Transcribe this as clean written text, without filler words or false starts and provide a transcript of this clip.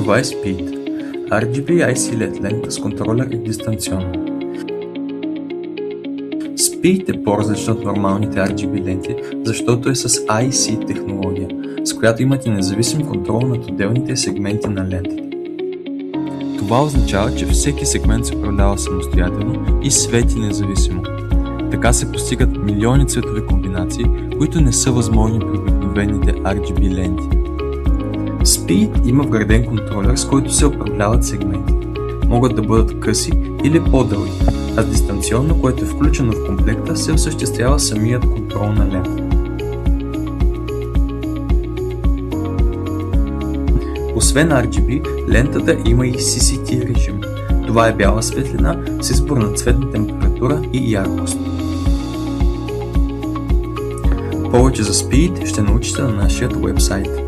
Това е Speed, RGB IC LED лента с контролер и дистанционно. Speed е по-различна от нормалните RGB ленти, защото е с IC технология, с която имате независим контрол над отделните сегменти на лентата. Това означава, че всеки сегмент се управлява самостоятелно и свети независимо. Така се постигат милиони цветови комбинации, които не са възможни при обикновените RGB ленти. Speed има вграден контролер, с който се управляват сегментите. Могат да бъдат къси или по-дълги, а с дистанционно, което е включено в комплекта, се осъществява самият контрол на лента. Освен RGB, лентата има и CCT режим. Това е бяла светлина с избор на цветна температура и яркост. Повече за Speed ще научите на нашия уебсайт.